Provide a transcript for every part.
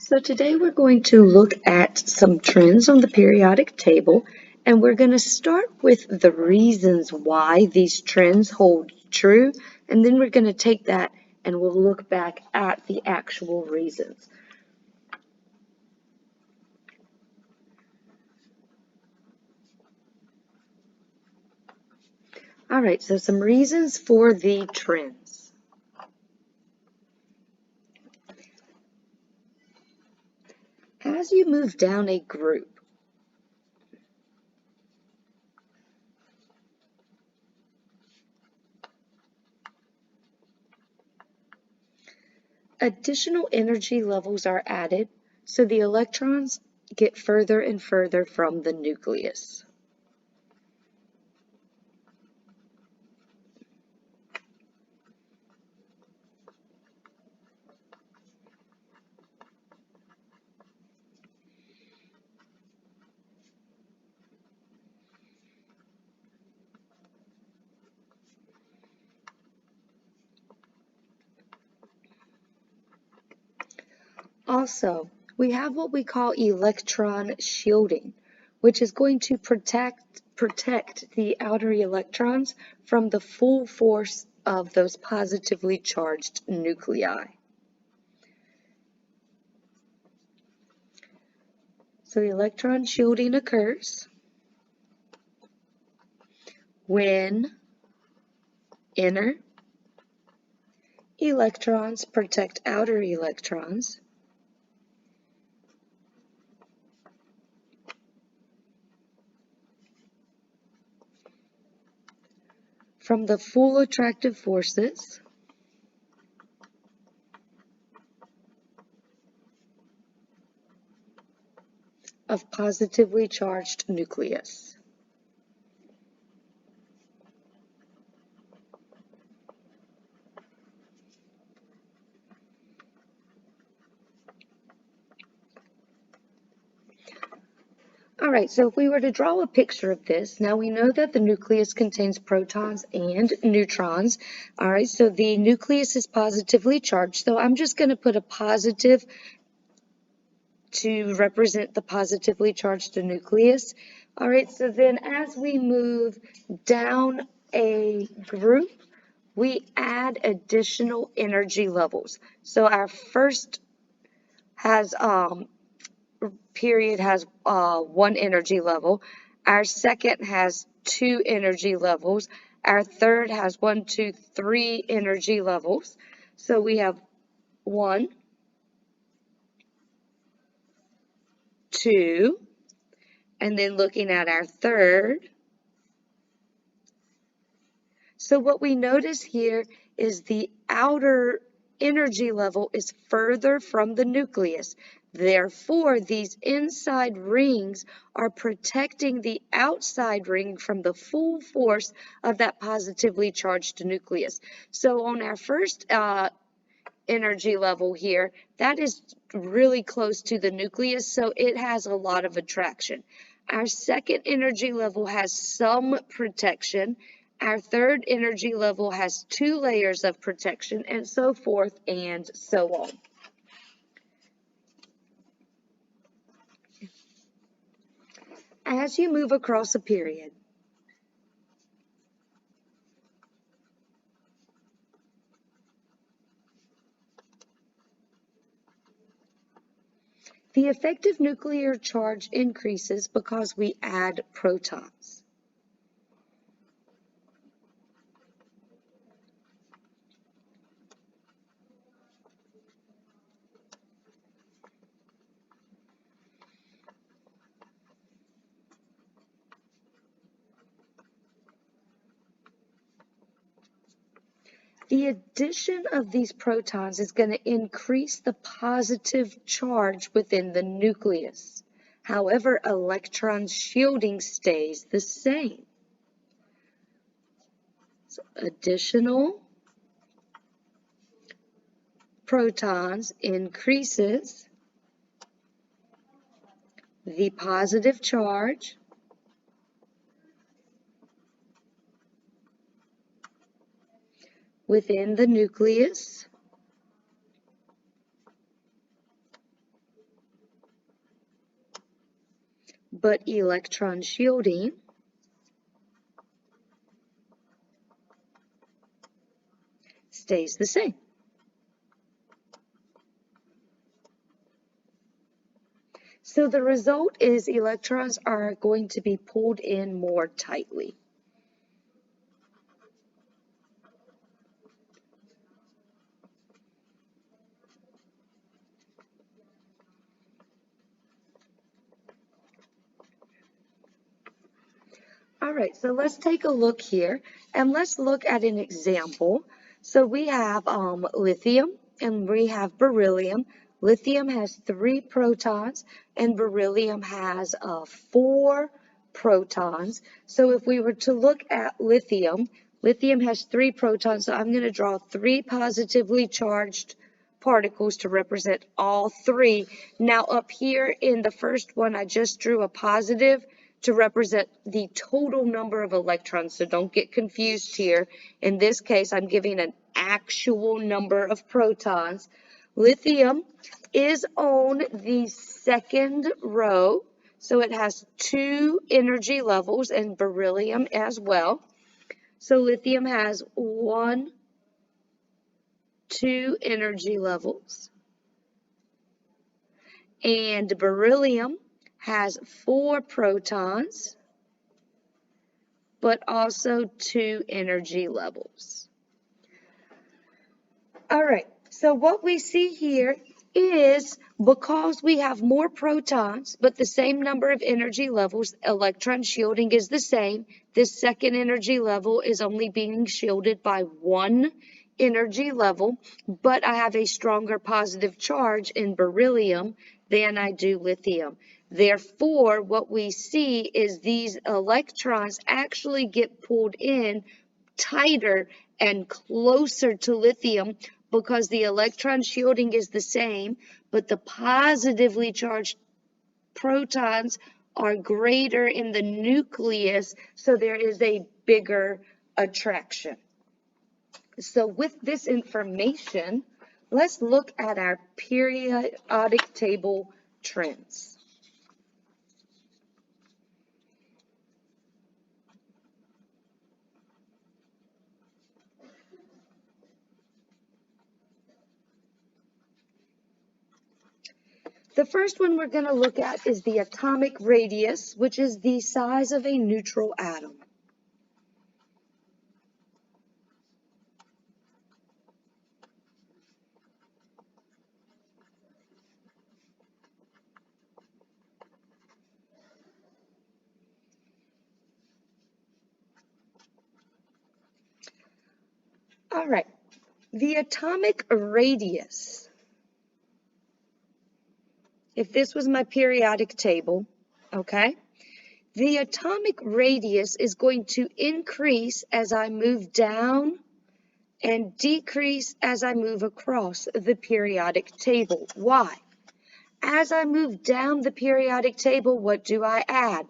So today we're going to look at some trends on the periodic table, and we're going to start with the reasons why these trends hold true, and then we're going to take that and we'll look back at the actual reasons. All right, so some reasons for the trends. As you move down a group, additional energy levels are added, so the electrons get further and further from the nucleus. Also, we have what we call electron shielding, which is going to protect the outer electrons from the full force of those positively charged nuclei. So electron shielding occurs when inner electrons protect outer electrons from the full attractive forces of positively charged nucleus. All right, so if we were to draw a picture of this, now we know that the nucleus contains protons and neutrons. All right, so the nucleus is positively charged, so I'm just going to put a positive to represent the positively charged nucleus. All right, so then as we move down a group, we add additional energy levels. So our first has period has one energy level. Our second has two energy levels. Our third has 1, 2, 3 energy levels. So we have 1, 2, and then looking at our third. So what we notice here is the outer energy level is further from the nucleus. Therefore, these inside rings are protecting the outside ring from the full force of that positively charged nucleus. So on our first energy level here, that is really close to the nucleus, so it has a lot of attraction. Our second energy level has some protection. Our third energy level has 2 layers of protection, and so forth and so on. As you move across a period, the effective nuclear charge increases because we add protons. The addition of these protons is going to increase the positive charge within the nucleus. However, electron shielding stays the same. So additional protons increases the positive charge within the nucleus. but electron shielding stays the same. So the result is electrons are going to be pulled in more tightly. All right, so let's take a look here and let's look at an example. So we have lithium and we have beryllium. Lithium has 3 protons and beryllium has 4 protons. So if we were to look at lithium, lithium has 3 protons, so I'm going to draw 3 positively charged particles to represent all 3. Now up here in the first one, I just drew a positive to represent the total number of electrons, so don't get confused here. In this case, I'm giving an actual number of protons. Lithium is on the second row, so it has 2 energy levels, and beryllium as well. So lithium has 1, 2 energy levels, and beryllium has 4 protons, but also 2 energy levels. All right, so what we see here is because we have more protons, but the same number of energy levels, electron shielding is the same. This second energy level is only being shielded by 1 energy level, but I have a stronger positive charge in beryllium than I do lithium. Therefore, what we see is these electrons actually get pulled in tighter and closer to lithium because the electron shielding is the same, but the positively charged protons are greater in the nucleus, so there is a bigger attraction. So with this information, let's look at our periodic table trends. The first one we're going to look at is the atomic radius, which is the size of a neutral atom. All right, the atomic radius. If this was my periodic table, okay, the atomic radius is going to increase as I move down and decrease as I move across the periodic table. Why? As I move down the periodic table, what do I add?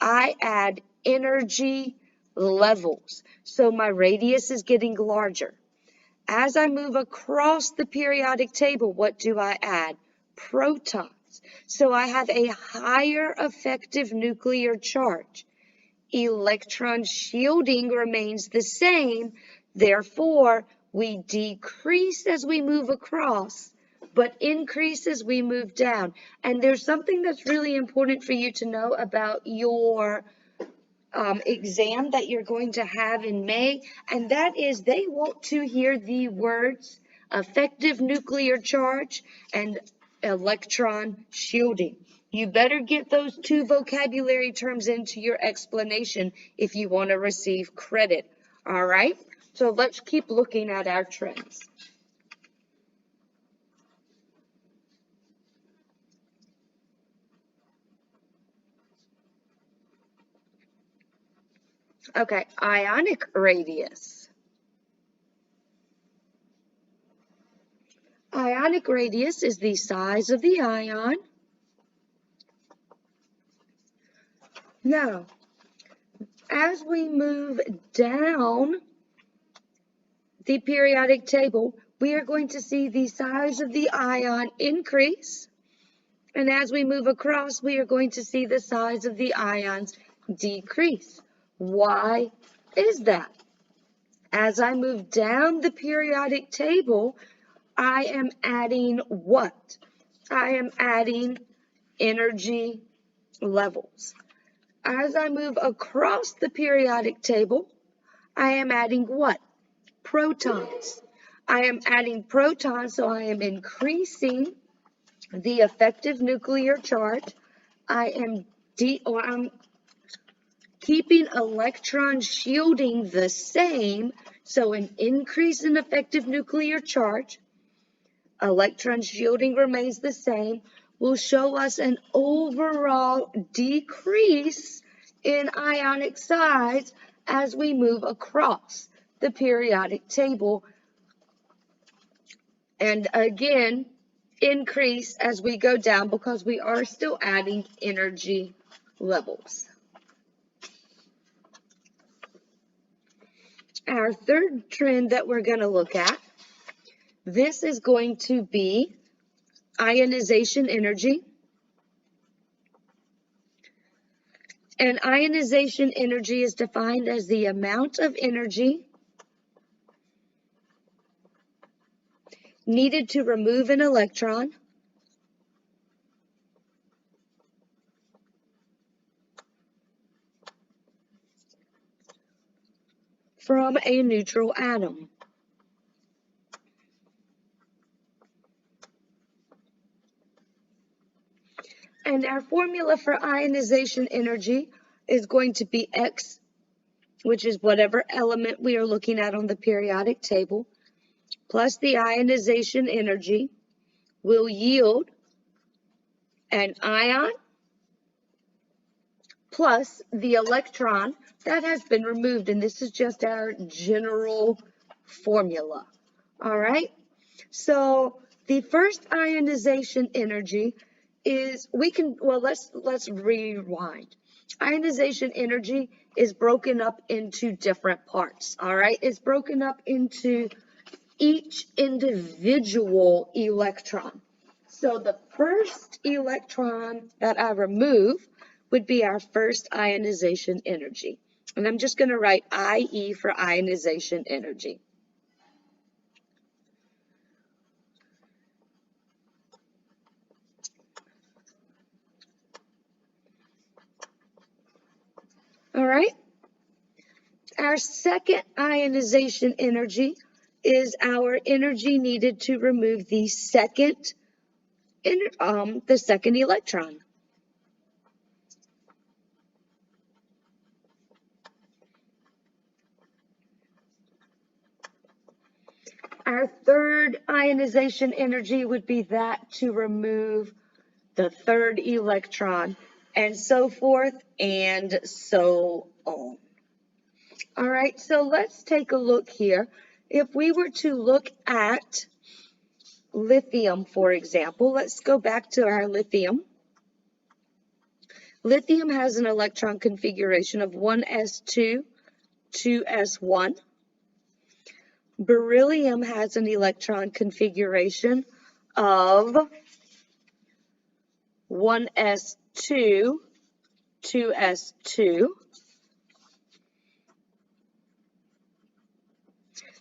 I add energy levels. So my radius is getting larger. As I move across the periodic table, what do I add? Protons. So I have a higher effective nuclear charge. Electron shielding remains the same. Therefore, we decrease as we move across, but increase as we move down. And there's something that's really important for you to know about your exam that you're going to have in May, and that is they want to hear the words effective nuclear charge and electron shielding. You better get those 2 vocabulary terms into your explanation if you want to receive credit. All right, so let's keep looking at our trends. Okay, ionic radius. Ionic radius is the size of the ion. Now, as we move down the periodic table, we are going to see the size of the ion increase And as we move across, we are going to see the size of the ions decrease. Why is that? As I move down the periodic table, I am adding what? I am adding energy levels. As I move across the periodic table, I am adding what? Protons. I am adding protons, so I am increasing the effective nuclear charge. I'm keeping electron shielding the same, so an increase in effective nuclear charge, electron shielding remains the same, will show us an overall decrease in ionic size as we move across the periodic table. And again, increase as we go down because we are still adding energy levels. Our third trend that we're going to look at, this is going to be ionization energy. And ionization energy is defined as the amount of energy needed to remove an electron from a neutral atom. And our formula for ionization energy is going to be X, which is whatever element we are looking at on the periodic table, plus the ionization energy will yield an ion plus the electron that has been removed. And this is just our general formula. All right. So the first ionization energy is, let's rewind. Ionization energy is broken up into different parts. All right. It's broken up into each individual electron. So the first electron that I remove would be our first ionization energy. And I'm just going to write IE for ionization energy. All right. Our second ionization energy is our energy needed to remove the second electron. Our third ionization energy would be that to remove the third electron, and so forth and so on. All right, so let's take a look here. If we were to look at lithium, for example, let's go back to our lithium. Lithium has an electron configuration of 1s2, 2s1. Beryllium has an electron configuration of 1s2, 2s2.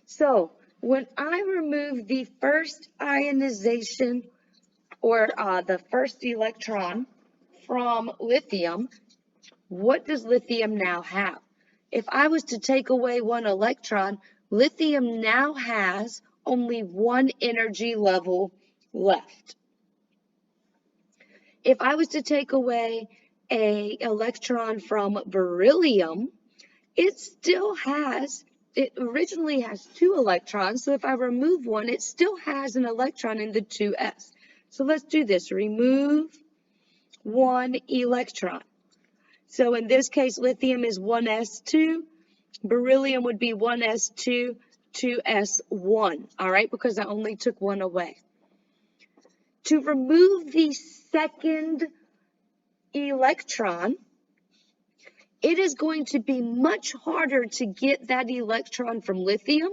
So when I remove the first ionization or the first electron from lithium, what does lithium now have? If I was to take away one electron, lithium now has only one energy level left. If I was to take away an electron from beryllium, it originally has two electrons, so if I remove one, it still has an electron in the 2s. So let's do this. Remove one electron. So in this case, lithium is 1s2. Beryllium would be 1s2, 2s1, all right, because I only took one away. To remove the second electron, it is going to be much harder to get that electron from lithium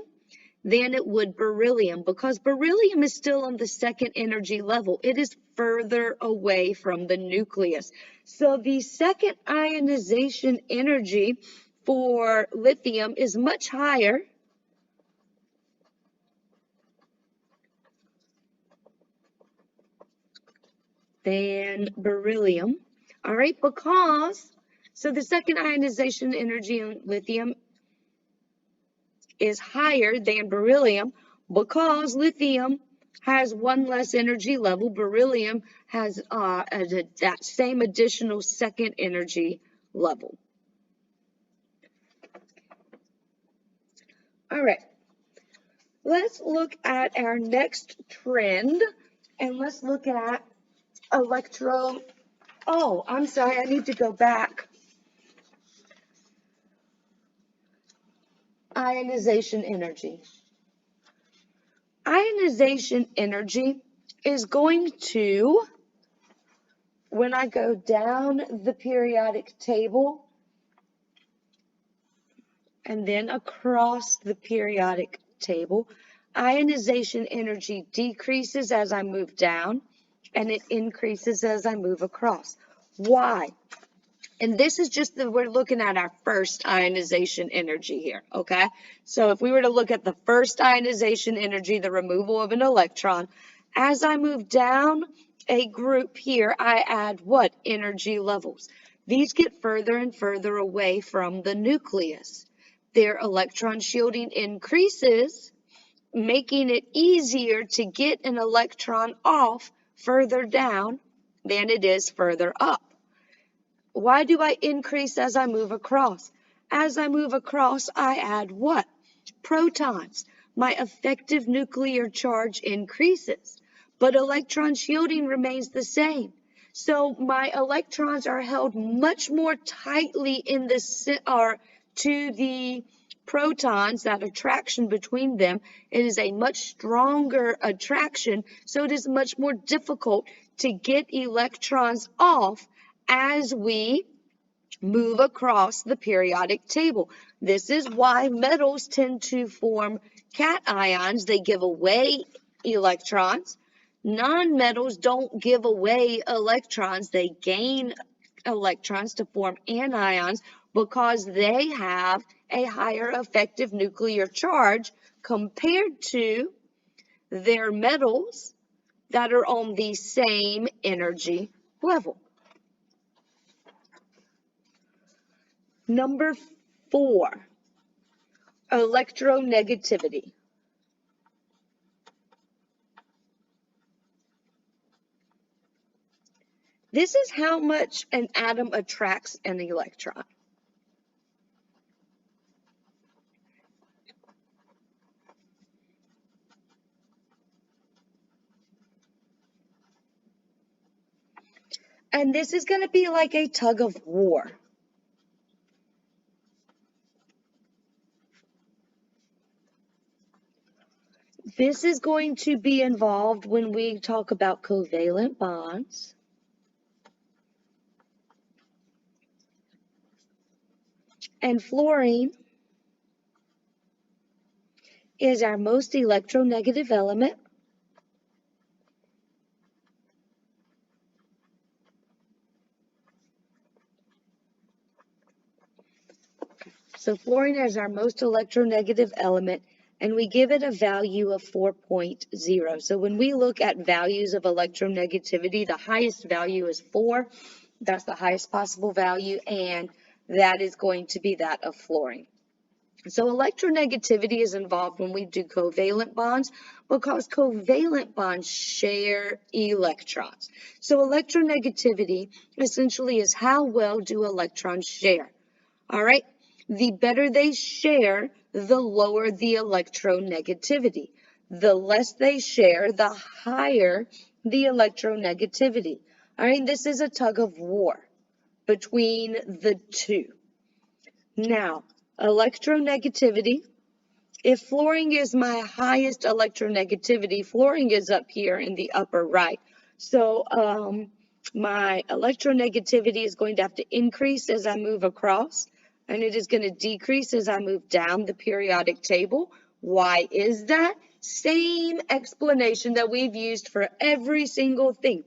than it would beryllium, because beryllium is still on the second energy level. It is further away from the nucleus. So the second ionization energy for lithium is much higher than beryllium. All right, so the second ionization energy in lithium is higher than beryllium because lithium has one less energy level. Beryllium has that same additional second energy level. All right, let's look at our next trend, and let's look at oh, I'm sorry, I need to go back. Ionization energy. Ionization energy is going to, when I go down the periodic table and then across the periodic table, ionization energy decreases as I move down and it increases as I move across. Why? And this is just we're looking at our first ionization energy here, okay? So if we were to look at the first ionization energy, the removal of an electron, as I move down a group here, I add what? Energy levels. These get further and further away from the nucleus. Their electron shielding increases, making it easier to get an electron off further down than it is further up. Why do I increase as I move across? As I move across, I add what? Protons. My effective nuclear charge increases, but electron shielding remains the same. So my electrons are held much more tightly in to the protons, that attraction between them. It is a much stronger attraction, so it is much more difficult to get electrons off as we move across the periodic table. This is why metals tend to form cations. They give away electrons. Non-metals don't give away electrons. They gain electrons to form anions because they have a higher effective nuclear charge compared to their metals that are on the same energy level. Number 4, electronegativity. This is how much an atom attracts an electron. And this is going to be like a tug of war. This is going to be involved when we talk about covalent bonds. And fluorine is our most electronegative element. So fluorine is our most electronegative element, and we give it a value of 4.0. So when we look at values of electronegativity, the highest value is 4. That's the highest possible value, and that is going to be that of fluorine. So electronegativity is involved when we do covalent bonds because covalent bonds share electrons. So electronegativity essentially is how well do electrons share. All right, the better they share, the lower the electronegativity. The less they share, the higher the electronegativity. All right, this is a tug of war between the two. Now, electronegativity, if fluorine is my highest electronegativity, fluorine is up here in the upper right. So my electronegativity is going to have to increase as I move across, and it is going to decrease as I move down the periodic table. Why is that? Same explanation that we've used for every single thing.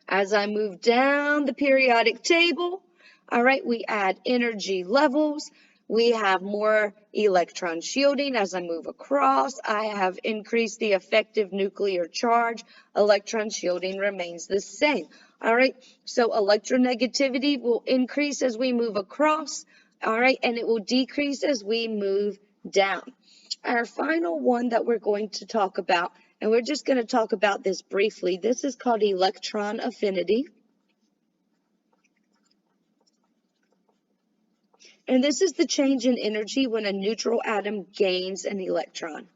As I move down the periodic table, all right, we add energy levels. We have more electron shielding. As I move across, I have increased the effective nuclear charge. Electron shielding remains the same. All right, so electronegativity will increase as we move across. All right, and it will decrease as we move down. Our final one that we're going to talk about, and we're just going to talk about this briefly. This is called electron affinity. And this is the change in energy when a neutral atom gains an electron.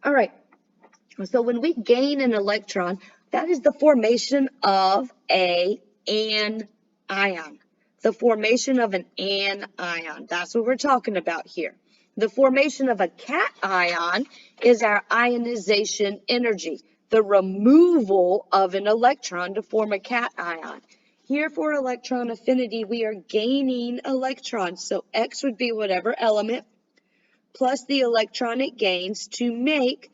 All right, so when we gain an electron, that is the formation of an anion. The formation of an anion. That's what we're talking about here. The formation of a cation is our ionization energy, the removal of an electron to form a cation. Here for electron affinity, we are gaining electrons. So X would be whatever element plus the electron it gains to make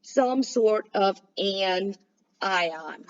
some sort of an ion.